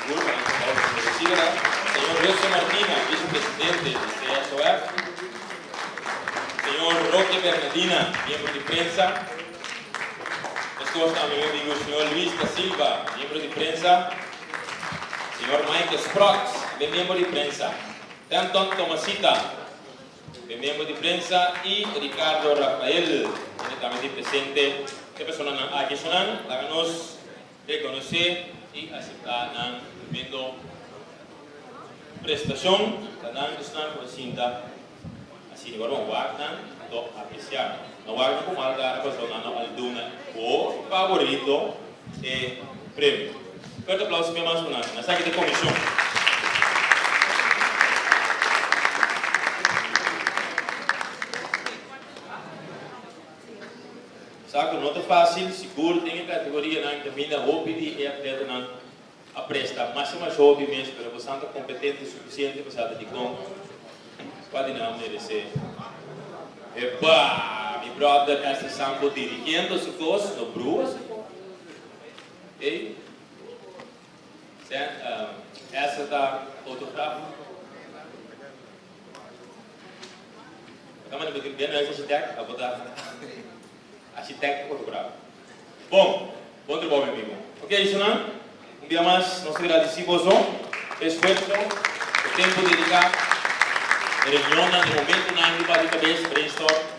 Señor Wilson Martina, vicepresidente de CSOF. Señor Roque Bernardina, miembro de prensa. Estou também amigo o senhor Luís da Silva, miembro de prensa. Señor Michael Sprott, miembro de prensa. Danton Tomasita, miembro de prensa. Y Ricardo Rafael, que también presente. Que persona aquí sonan, háganos reconocer y aceptar la tremendo prestación, la están por cinta. Así de verdad, Wagner, do apreciar. No Wagner como alga persona no alduna o favorito premio. Fuerte aplauso para mais uma na saque de comissão. Saco não é fácil, seguro, tem categoria na termina hobby de atleta na a presta máxima hobby mesmo, para você estar competente o suficiente para saber de como pode não merecer. Epa, meu brother, esta sambo dirigindo se fosse no Bruas, ok? Essa da fotógrafo. Kamu bikin dia nulis arsitek, apa dah? Arsitek fotógrafo. Bom trabalho, meu amigo. Ok, isso não? Dia mais, nós agradecemos o esforço, o tempo dedicado, a reunião, no momento, na de cabeça, brainstorm.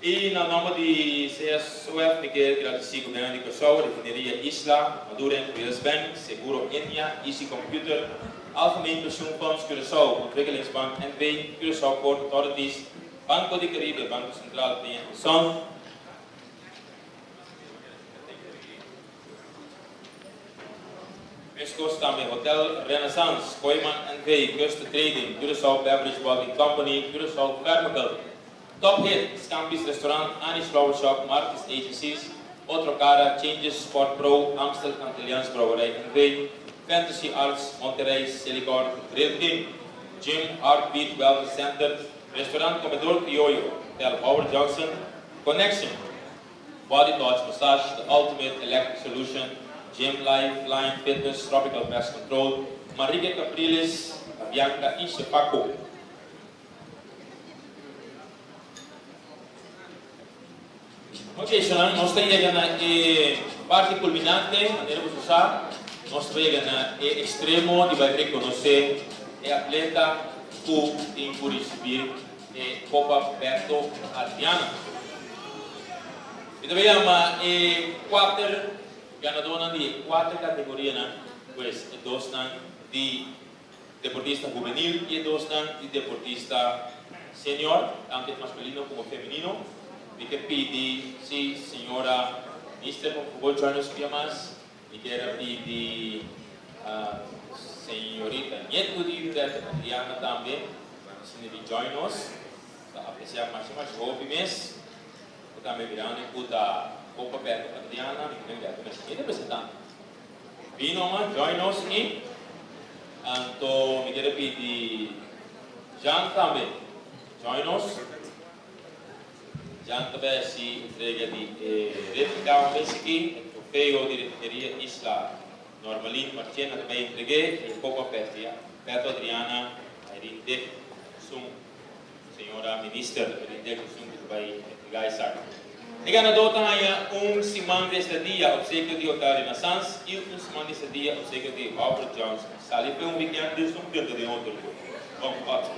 E na nome de CSOF, me quero agradecer o governo de Kosovo, Refineria Isla, Madura Enterprise Bank, Seguro Enya, Easy Computer, Algemeen Pensioenfonds Curaçao, Ontwikkelingsbank NV, Curaçao Port Authorities, Banco de Caribe, Banco Central de Ação. Mescos também Hotel Renaissance, Koiman NV, Costa Trading, Curaçao Beverage Bottling Company, Curaçao Pharmacal, Top Hit, Scampis Restaurant, Anish Flower Shop, Marcus Agencies, Outro Cara, Changes Sport Pro, Amstel Cantilians Brouwerij NV, Fantasy Arts, Monterrey, Silicor, Real King, Gym, Heartbeat Wellness Center, Restaurant Comedor Criollo, Hotel Howard Johnson, Connection, Body Touch Massage, The Ultimate Electric Solution, Gym Life, Line Fitness, Tropical Pest Control, Marique Capriles, Bianca e Chepaco. Ok, senão nós temos na parte culminante, maneira de usar, nós temos na extremo de vai reconhecer o atleta que tem por receber Copa Berto Adriana. E também há quatro ganadores de quatro categorias, pues dois de deportista juvenil e dois de deportista senior, tanto masculino como feminino. Me quero pedir, se senhora Mister, por favor, join-nos para mais. Me quero pedir a senhorita Nieto de Adriana também, se de join-nos, para apreciar mais hobby mesmo. Eu também virando e puta Copa Berto Adriana, me quero ver a representante. Vino, join-nos e então me quero pedir Jean também, join-nos. Já também se entrega de replicar aqui, o troféu de Refineria Isla Normalinho Martina também entreguei, e Copa Berto Adriana, a Rinde Sum, senhora ministra, a Rinde Sum, que vai entregar essa. E ganador também semana deste dia, obsequio de Hotel Renaissance, e semana deste dia, obsequio de Robert Johnson. Sali foi weekend de Sum, que de outro. Vamos,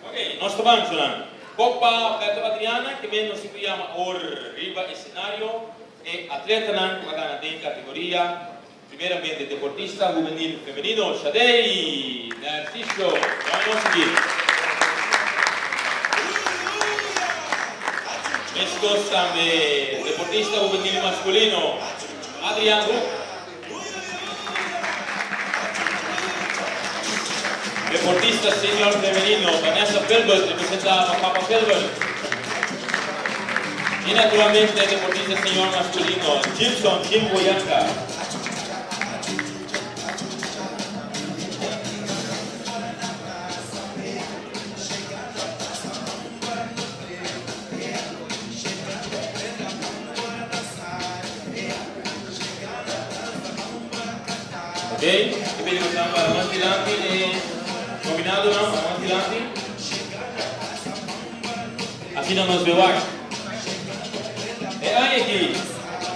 ok, nós estamos falando. Copa Berto Adriana, que menos se chama Riva Escenario, e atleta na categoria, primeiramente deportista juvenil feminino, Shadei Narciso, vamos seguir. Mescos também, deportista juvenil masculino, Adriano. Deportista senior femenino, Vanessa Felbert, representa a Papa Felbert. Y naturalmente deportista senior masculino, Jim Boyanka. e vedi che siamo avanti avanti e combinado não, avanti avanti. Assim não nos vemos. E aí aqui,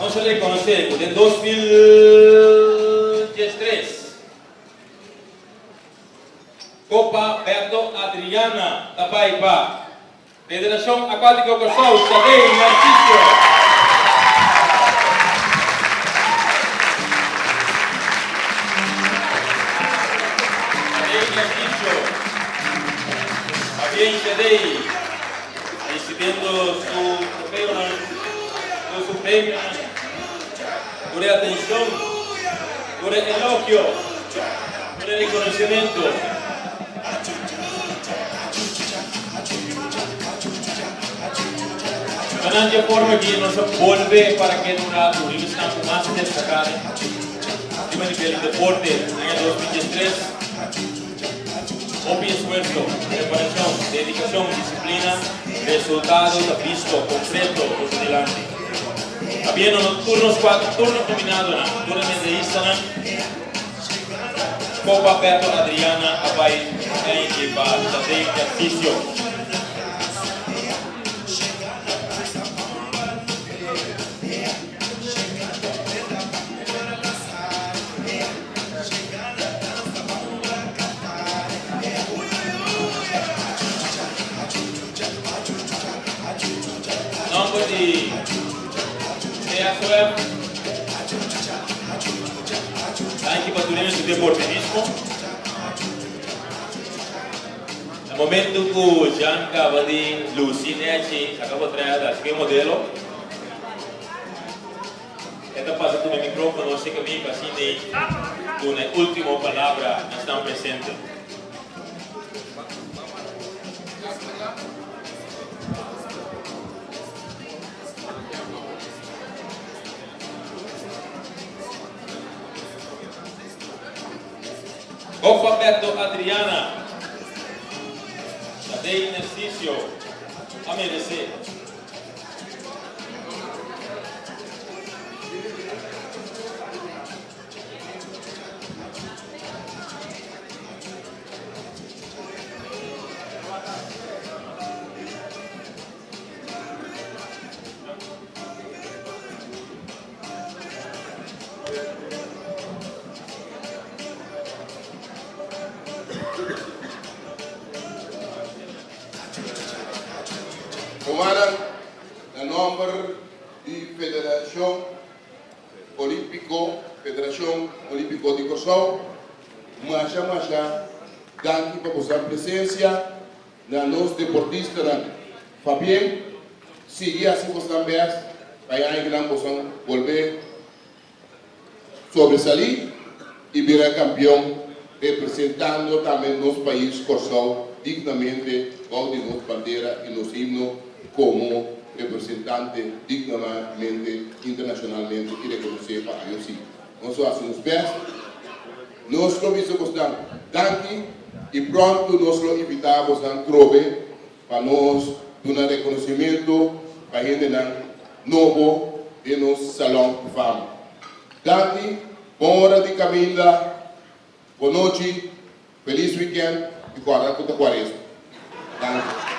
não se reconhece, em 2013. Copa Beto Adriana Tapaipa, Federação Aquática Corsal, Xadei Narciso. Xadei Narciso. Fabián Xadei, recebendo su premio, por a atenção, por el elogio, por el reconocimiento. Ganando forma que nos vuelve para que una turismo más destacada a nivel de deporte en el 2013. Obvio esfuerzo, preparación, dedicación, disciplina, resultado visto, concreto, por delante. Habiendo turnos nominados, turnos de Instagram, Copa Beto Adriana, Abai, en equipa, de ejercicio. Nombre de CASOF, la equipa turina de deportivismo. No momento que Jean acaba de lucir, acaba de traer aqui modelo. Então passa com o microfone, não sei que vem assim com a última palavra que estão presentes. Copa Beto Adriana, Xadei Narciso, a merecer. Comandam el nombre de Federación Olímpico de Corsau, Masha, danke por vuestra presencia, los deportistas, Fabián, sigue así por también, para que podamos volver sobresalir y ver al campeón representando también nuestro país Corsau dignamente, con nuestra bandera y los himnos como representante dignamente, internacionalmente y reconocido para ellos. Sí. Nosotros hacemos best. Nuestro vicepresidente, danke y pronto nos lo invitamos a Trove para nos dar reconocimiento para gente nuevo en nuestro salón de fama. Danke, buena hora de caminda, boa noite, feliz weekend e guarda com a quaresma. Danke.